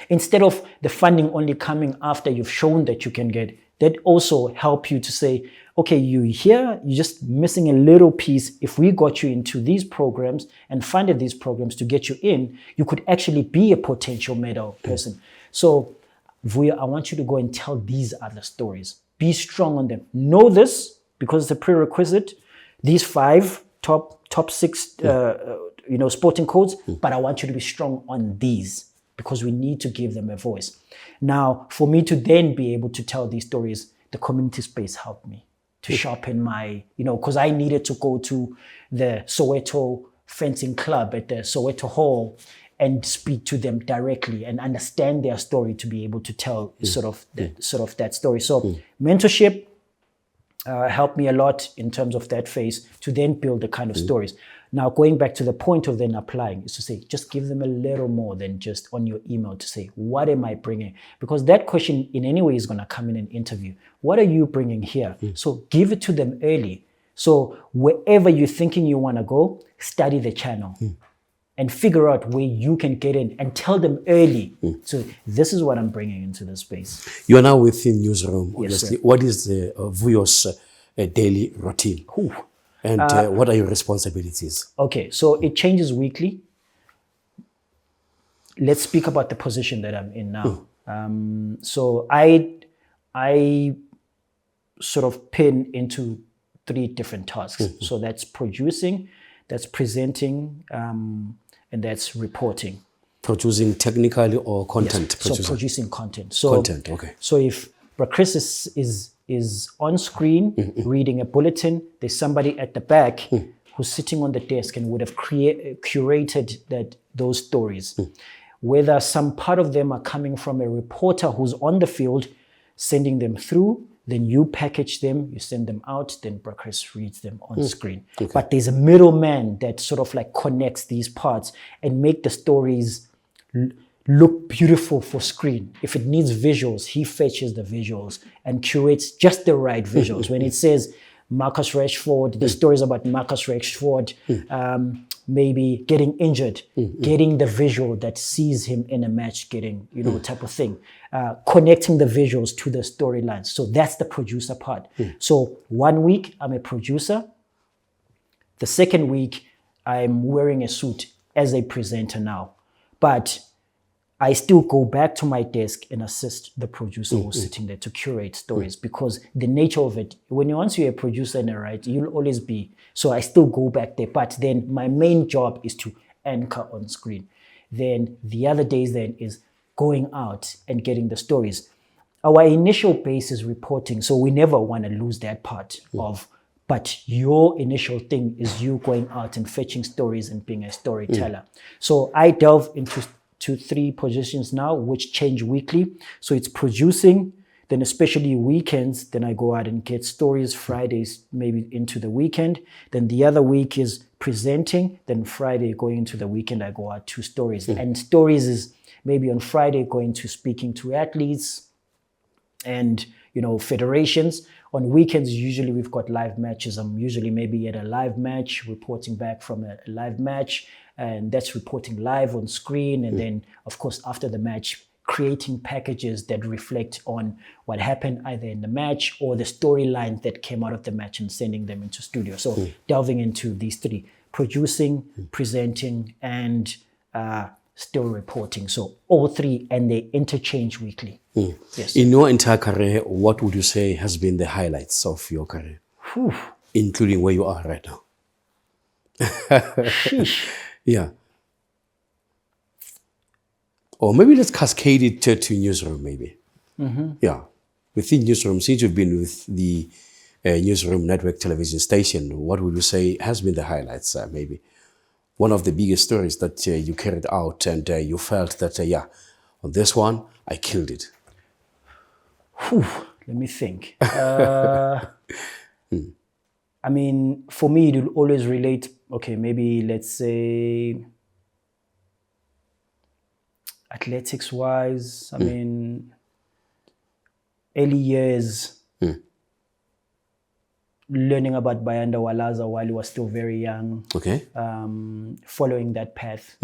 instead of the funding only coming after you've shown that you can get, that also help you to say, okay, you're here, you're just missing a little piece. If we got you into these programs and funded these programs to get you in, you could actually be a potential medal person. So Vuyo, I want you to go and tell these other stories. Be strong on them. Know this, because it's a prerequisite. These 5 top 6 sporting codes, but I want you to be strong on these, because we need to give them a voice. Now, for me to then be able to tell these stories, the community space helped me to sharpen my, because I needed to go to the Soweto fencing club at the Soweto Hall and speak to them directly and understand their story to be able to tell sort of that story. So mentorship helped me a lot in terms of that phase to then build the kind of stories. Now, going back to the point of then applying is to say, just give them a little more than just on your email to say, what am I bringing? Because that question in any way is going to come in an interview. What are you bringing here? So give it to them early. So wherever you're thinking you want to go, study the channel and figure out where you can get in and tell them early. So this is what I'm bringing into the space. You are now within newsroom, obviously. Yes, what is the Vuyo's daily routine? And what are your responsibilities? Okay, so it changes weekly. Let's speak about the position that I'm in now. So I sort of pin into 3 different tasks. So that's producing, that's presenting, and that's reporting. Producing technically or content? Yes, so producing content. So, content, okay. So if Chris is on screen reading a bulletin, there's somebody at the back who's sitting on the desk and would have curated those stories. Whether some part of them are coming from a reporter who's on the field, sending them through, then you package them, you send them out, then Chris reads them on screen. Okay. But there's a middleman that sort of like connects these parts and make the stories look beautiful for screen. If it needs visuals, he fetches the visuals and curates just the right visuals. When it says Marcus Rashford, the stories about Marcus Rashford maybe getting injured, getting the visual that sees him in a match, getting, type of thing. Connecting the visuals to the storylines. So that's the producer part. So 1 week, I'm a producer. The second week, I'm wearing a suit as a presenter now. But I still go back to my desk and assist the producer who's sitting there to curate stories, because the nature of it, once you're a producer and a writer, you'll always be. So I still go back there, but then my main job is to anchor on screen. Then the other days then is going out and getting the stories. Our initial base is reporting, so we never want to lose that part of. But your initial thing is you going out and fetching stories and being a storyteller. So I delve into 3 positions now, which change weekly. So it's producing, then especially weekends, then I go out and get stories Fridays, maybe into the weekend. Then the other week is presenting, then Friday going into the weekend, I go out 2 stories. And stories is maybe on Friday going to speaking to athletes and, federations. On weekends, usually we've got live matches. I'm usually maybe at a live match, reporting back from a live match, and that's reporting live on screen. And then, of course, after the match, creating packages that reflect on what happened either in the match or the storyline that came out of the match and sending them into studio. So delving into these 3, producing, presenting, and still reporting. So all 3, and they interchange weekly. Yes. In your entire career, what would you say has been the highlights of your career, including where you are right now? Yeah. Or maybe let's cascade it to newsroom, maybe. Yeah. Within newsroom, since you've been with the newsroom network television station, what would you say has been the highlights, maybe? One of the biggest stories that you carried out and you felt that, on this one, I killed it. Let me think. I mean, for me, it will always relate. Okay, maybe let's say athletics-wise. I mean, early years, learning about Bayanda Walaza while he was still very young. Okay. Following that path,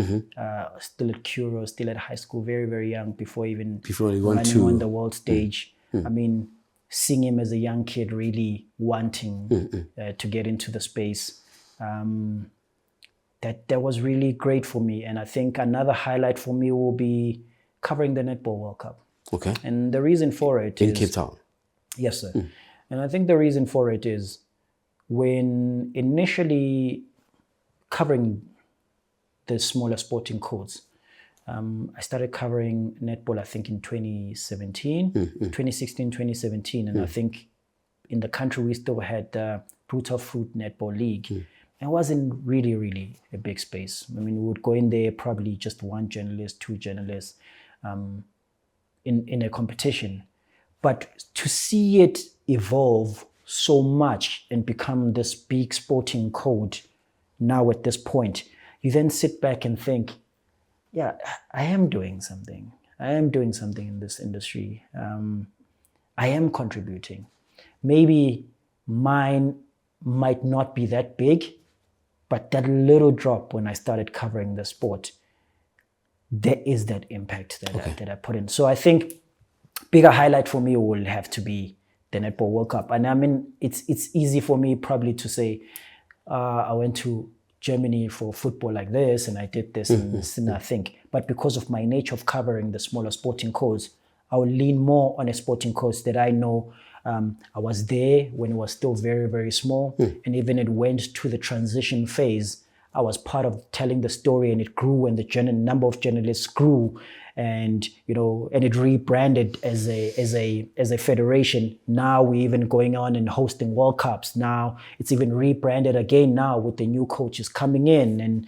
still at Curo, still at high school, very, very young, before he went to on the world stage. I mean, seeing him as a young kid really wanting to get into the space, that was really great for me. And I think another highlight for me will be covering the Netball World Cup. Okay. And the reason for it is... In Cape Town. Yes, sir. And I think the reason for it is when initially covering the smaller sporting codes, I started covering netball, I think, in 2017, 2016, 2017. And I think in the country, we still had the Brutal Fruit Netball League. It wasn't really, really a big space. I mean, we would go in there, probably just 1 journalist, 2 journalists in a competition. But to see it evolve so much and become this big sporting code now at this point, you then sit back and think, yeah, I am doing something. I am doing something in this industry. I am contributing. Maybe mine might not be that big, but that little drop when I started covering the sport, there is that impact that I put in. So I think bigger highlight for me will have to be the Netball World Cup. And I mean, it's easy for me probably to say, I went to Germany for football like this, and I did this and this, and I think. But because of my nature of covering the smaller sporting codes, I will lean more on a sporting codes that I know. I was there when it was still very, very small. And even it went to the transition phase, I was part of telling the story, and it grew, and the number of journalists grew, and and it rebranded as a federation. Now we're even going on and hosting World Cups. Now it's even rebranded again now with the new coaches coming in, and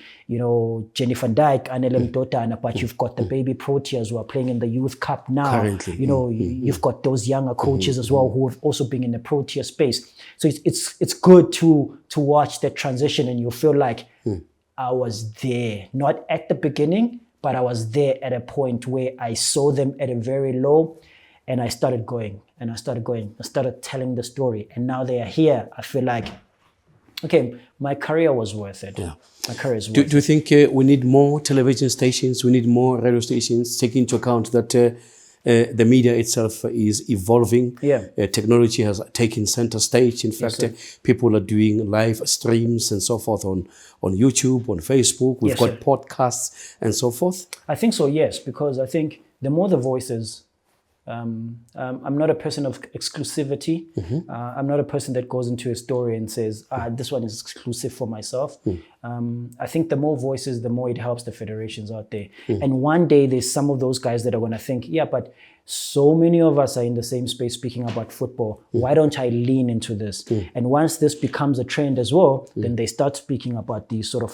Jenny van Dijk, Anele Mdotana, but you've got the baby Proteas who are playing in the Youth Cup now. Currently. You've got those younger coaches as well who have also been in the Protea space. So it's good to watch that transition, and you feel like I was there, not at the beginning, but I was there at a point where I saw them at a very low, and I started going, I started telling the story, and now they are here. I feel like, okay, my career was worth it. Yeah. My career is worth it. Do you think we need more television stations? We need more radio stations, taking into account that the media itself is evolving. Yeah. Technology has taken center stage. In fact, people are doing live streams and so forth on YouTube, on Facebook. We've got podcasts and so forth. I think so, yes, because I think the more the voices, I'm not a person of exclusivity. I'm not a person that goes into a story and says, this one is exclusive for myself. I think the more voices, the more it helps the federations out there. And one day there's some of those guys that are going to think, yeah, but so many of us are in the same space speaking about football. Why don't I lean into this? And once this becomes a trend as well, then they start speaking about these sort of,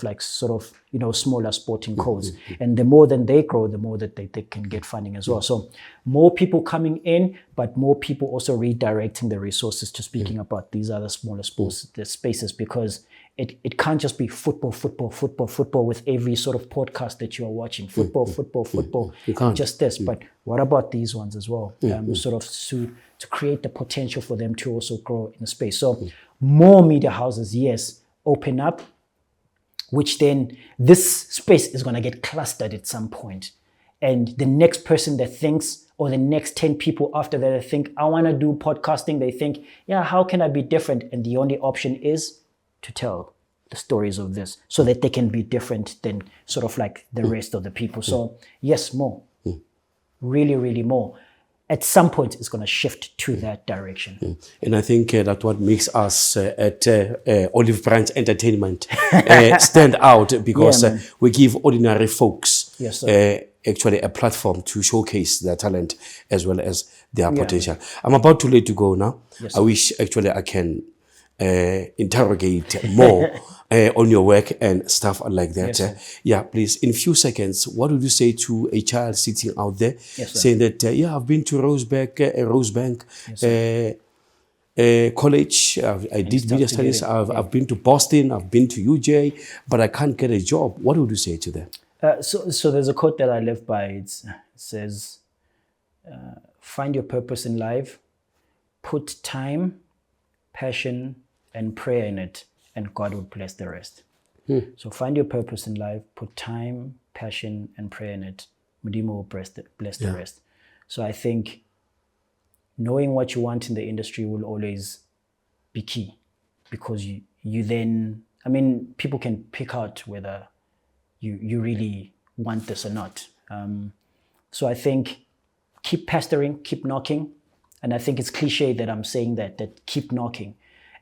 smaller sporting codes. And the more that they grow, the more that they can get funding as well. So more people coming in, but more people also redirecting the resources to speaking about these other smaller sports, the spaces, because it can't just be football with every sort of podcast that you are watching. Football. You can't. Just this. But what about these ones as well? Sort of to create the potential for them to also grow in the space. So more media houses, yes, open up, which then this space is going to get clustered at some point. And the next person that thinks, or the next 10 people after that, they think, I want to do podcasting. They think, yeah, how can I be different? And the only option is to tell the stories of this so that they can be different than sort of like the rest of the people. So yes, more, really, really more. At some point, it's going to shift to that direction. And I think that's what makes us at Olive Branch Entertainment stand out, because we give ordinary folks actually a platform to showcase their talent as well as their potential. I'm about to let you go now. I wish actually I can interrogate more on your work and stuff like that. Please, in a few seconds, what would you say to a child sitting out there saying that, I've been to Rosebank College, I did media studies, I've been to Boston, I've been to UJ, but I can't get a job. What would you say to them? So there's a quote that I live by. It says, find your purpose in life, put time, passion, and prayer in it, and God will bless the rest. So find your purpose in life, put time, passion, and prayer in it. Mudimo will bless the rest. So I think knowing what you want in the industry will always be key, because you then, people can pick out whether you really want this or not. So I think keep pestering, keep knocking. And I think it's cliche that I'm saying that keep knocking.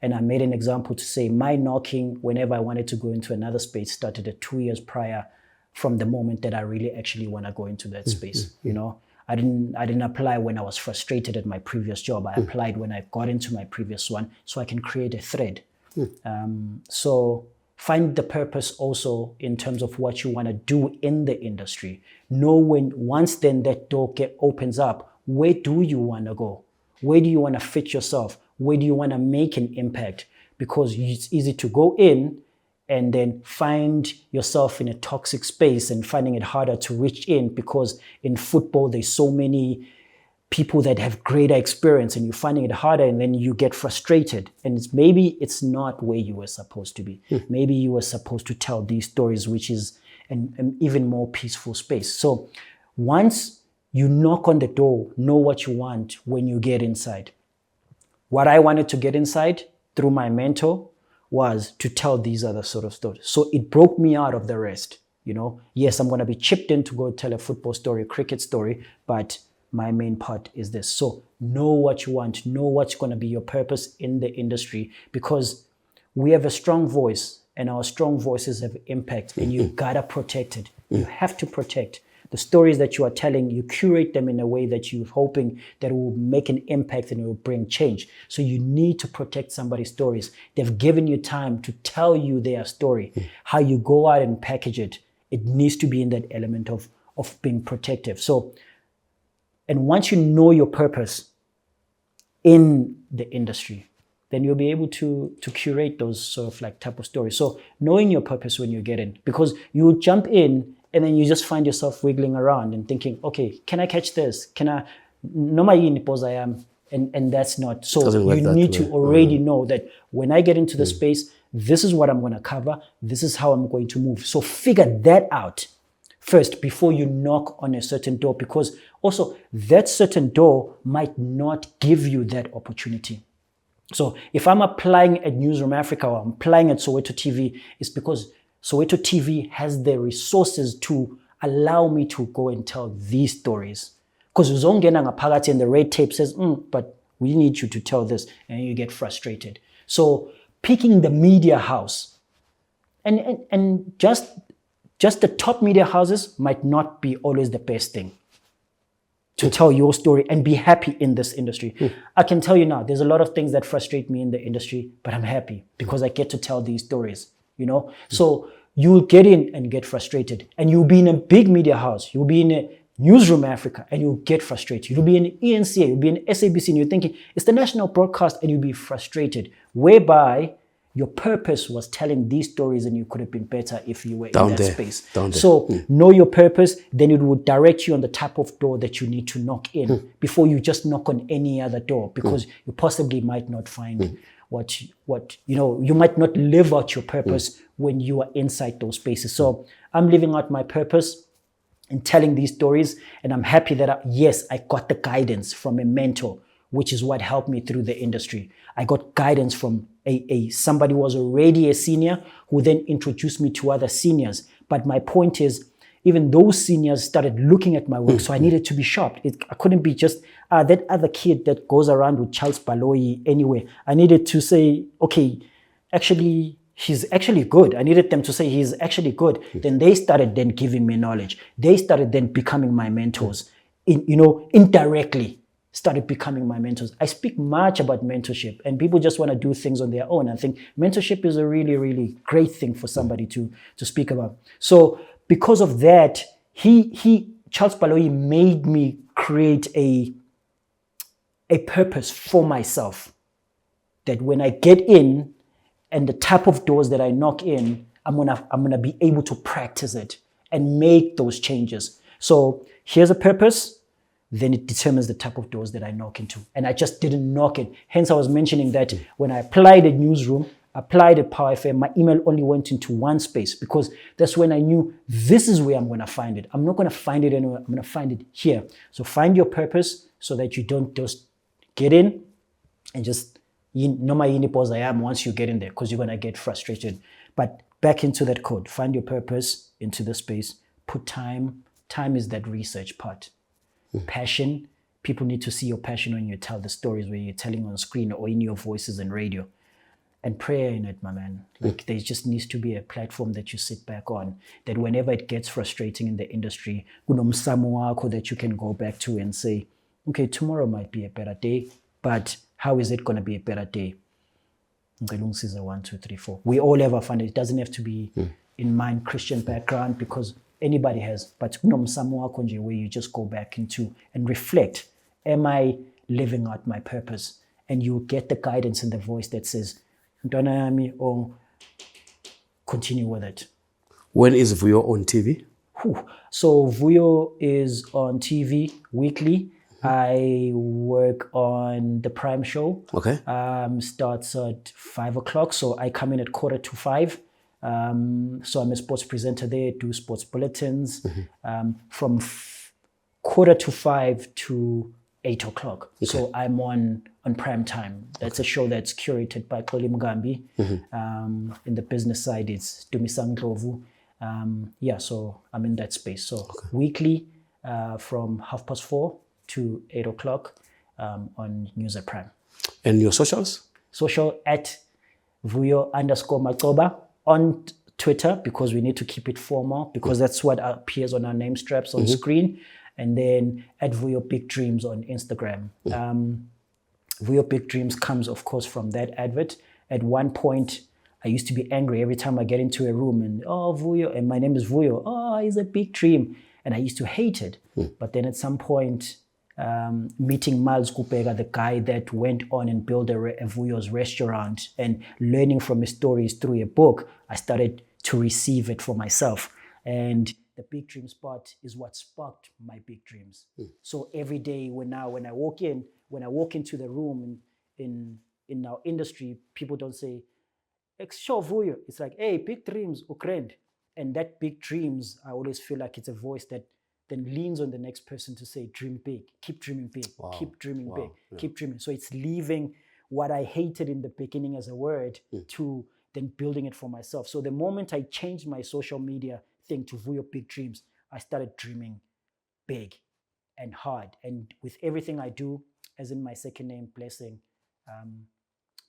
And I made an example to say my knocking whenever I wanted to go into another space started at 2 years prior from the moment that I really actually want to go into that space. You know, I didn't apply when I was frustrated at my previous job. I applied when I got into my previous one so I can create a thread. So find the purpose also in terms of what you want to do in the industry. Know once then that door opens up, where do you want to go? Where do you want to fit yourself? Where do you want to make an impact? Because it's easy to go in and then find yourself in a toxic space and finding it harder to reach in, because in football, there's so many people that have greater experience and you're finding it harder, and then you get frustrated. And maybe it's not where you were supposed to be. Maybe you were supposed to tell these stories, which is an even more peaceful space. So once you knock on the door, know what you want when you get inside. What I wanted to get inside through my mentor was to tell these other sort of stories. So it broke me out of the rest. You know, yes, I'm going to be chipped in to go tell a football story, a cricket story, but my main part is this. So know what you want, know what's going to be your purpose in the industry, because we have a strong voice and our strong voices have impact, and you gotta protect it. You have to protect the stories that you are telling. You curate them in a way that you're hoping that it will make an impact and it will bring change. So you need to protect somebody's stories. They've given you time to tell you their story. How you go out and package it, it needs to be in that element of being protective. So, and once you know your purpose in the industry, then you'll be able to curate those sort of like type of stories. So knowing your purpose when you get in, because you jump in and then you just find yourself wiggling around and thinking, okay, can I catch this? Can I? And that's not. So you need to already know that when I get into the space, this is what I'm going to cover. This is how I'm going to move. So figure that out first before you knock on a certain door, because also that certain door might not give you that opportunity. So if I'm applying at Newsroom Africa or I'm applying at Soweto TV, it's because Soweto TV has the resources to allow me to go and tell these stories. Because uzongena ngaphakathi and the red tape says, but we need you to tell this, and you get frustrated. So picking the media house, and just the top media houses might not be always the best thing to tell your story and be happy in this industry. I can tell you now, there's a lot of things that frustrate me in the industry, but I'm happy because I get to tell these stories, you know? So you'll get in and get frustrated, and you'll be in a big media house, you'll be in a Newsroom Africa, and you'll get frustrated. You'll be in ENCA, you'll be in SABC, and you're thinking, it's the national broadcast, and you'll be frustrated, whereby your purpose was telling these stories and you could have been better if you were in that space. So know your purpose, then it will direct you on the type of door that you need to knock in before you just knock on any other door, because you possibly might not find what you know, you might not live out your purpose when you are inside those spaces. So I'm living out my purpose in telling these stories, and I'm happy that yes, I got the guidance from a mentor, which is what helped me through the industry. I got guidance from somebody who was already a senior, who then introduced me to other seniors. But my point is, even those seniors started looking at my work, so I needed to be sharp. I couldn't be just that other kid that goes around with Charles Baloyi anyway. I needed to say, okay, actually, he's actually good. I needed them to say he's actually good. Then they started then giving me knowledge. They started then becoming my mentors, indirectly. Started becoming my mentors. I speak much about mentorship, and people just want to do things on their own. I think mentorship is a really, really great thing for somebody to speak about. So because of that, Charles Baloyi made me create a purpose for myself, that when I get in and the type of doors that I knock in, I'm gonna be able to practice it and make those changes. So here's a purpose. Then it determines the type of doors that I knock into. And I just didn't knock it. Hence, I was mentioning that when I applied at Newsroom, applied at Power FM, my email only went into one space, because that's when I knew this is where I'm going to find it. I'm not going to find it anywhere. I'm going to find it here. So find your purpose so that you don't just get in and just once you get in there, because you're going to get frustrated. But back into that code, find your purpose into the space, put time. Time is that research part. Passion, people need to see your passion when you tell the stories, where you're telling on screen or in your voices and radio. And prayer in it, my man. Like, there just needs to be a platform that you sit back on, that whenever it gets frustrating in the industry, that you can go back to and say, okay, tomorrow might be a better day, but how is it going to be a better day? 1, 2, 3, 4. We all have a fun. It doesn't have to be in my Christian background, because anybody has, but where you just go back into and reflect, am I living out my purpose? And you get the guidance and the voice that says, or continue with it. When is Vuyo on TV? So Vuyo is on TV weekly. I work on the Prime show. Okay. Starts at 5 o'clock. So I come in at 4:45. So I'm a sports presenter there, do sports bulletins from 4:45 to 8 o'clock. Okay. So I'm on Prime Time. That's a show that's curated by Xoli Mugambi. In the business side, it's Dumisang Ndlovu. So I'm in that space. So weekly from 4:30 to 8 o'clock on News at Prime. And your socials? Social at Vuyo_Macoba. On Twitter, because we need to keep it formal, because that's what appears on our name straps on screen. And then at Vuyo BigDreams on Instagram. Vuyo BigDreams comes, of course, from that advert. At one point, I used to be angry every time I get into a room and, Vuyo, and my name is Vuyo. He's a big dream. And I used to hate it. But then at some point, meeting Miles Kupega, the guy that went on and built a Vuyo's restaurant, and learning from his stories through a book, I started to receive it for myself. And the Big Dreams part is what sparked my big dreams. So every day when I walk into the room in our industry, people don't say, "Show Vuyo." It's like, "Hey, Big Dreams, ukrend." And that big dreams, I always feel like it's a voice that then leans on the next person to say, dream big, keep dreaming big, keep dreaming big, keep dreaming. So it's leaving what I hated in the beginning as a word to then building it for myself. So the moment I changed my social media thing to Vuyo Big Dreams, I started dreaming big and hard. And with everything I do, as in my second name, Blessing,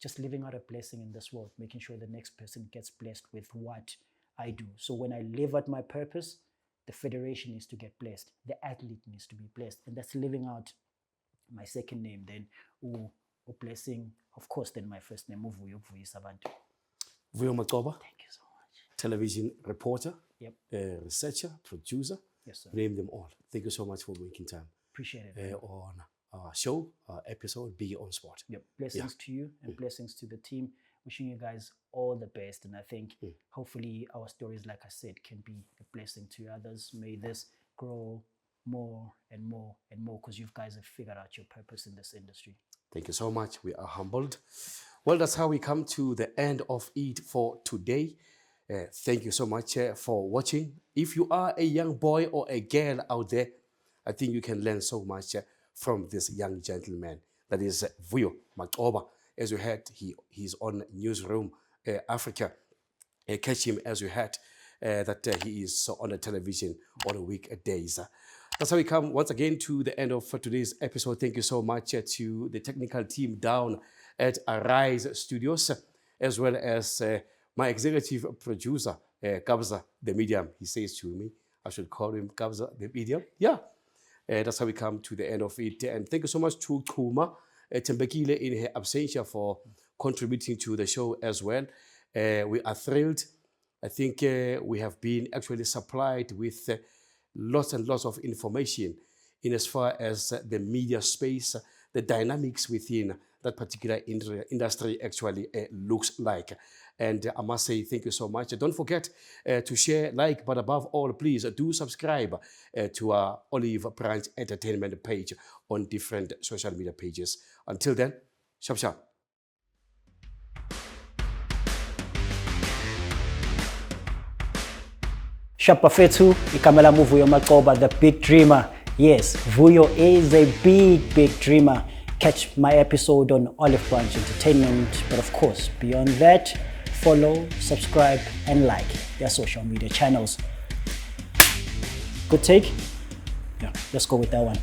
just living out a blessing in this world, making sure the next person gets blessed with what I do. So when I live out my purpose, the federation needs to get blessed. The athlete needs to be blessed. And that's living out my second name, then Blessing, of course, then my first name, Vuyo Sabantu. Vuyo Macoba. Thank you so much. Television reporter, Yep. Researcher, producer. Yes, sir. Name them all. Thank you so much for making time. Appreciate it. On our show, episode, Biggie on Sport. Yep. Blessings to you and blessings to the team. Wishing you guys all the best. And I think hopefully our stories, like I said, can be a blessing to others. May this grow more and more and more because you guys have figured out your purpose in this industry. Thank you so much. We are humbled. Well, that's how we come to the end of it for today. Thank you so much for watching. If you are a young boy or a girl out there, I think you can learn so much from this young gentleman. That is Vuyo Macoba. As you heard, he's on Newsroom Africa. Catch him as you heard that he is on the television on weekdays. That's how we come once again to the end of today's episode. Thank you so much to the technical team down at Arise Studios, as well as my executive producer, Kabza the Medium. He says to me, I should call him Kabza the Medium. Yeah, that's how we come to the end of it. And thank you so much to Kuma Tembekile in her absentia for contributing to the show as well. We are thrilled. I think we have been actually supplied with lots and lots of information in as far as the media space, the dynamics within that particular industry actually looks like. And I must say thank you so much. Don't forget to share, like, but above all, please do subscribe to our Olive Branch Entertainment page on different social media pages. Until then, sharp sharp. Shapafetu, Ikamela Vuyo Macoba, the big dreamer. Yes, Vuyo is a big dreamer. Catch my episode on Olive Branch Entertainment. But of course, beyond that, follow, subscribe, and like their social media channels. Good take? Yeah, let's go with that one.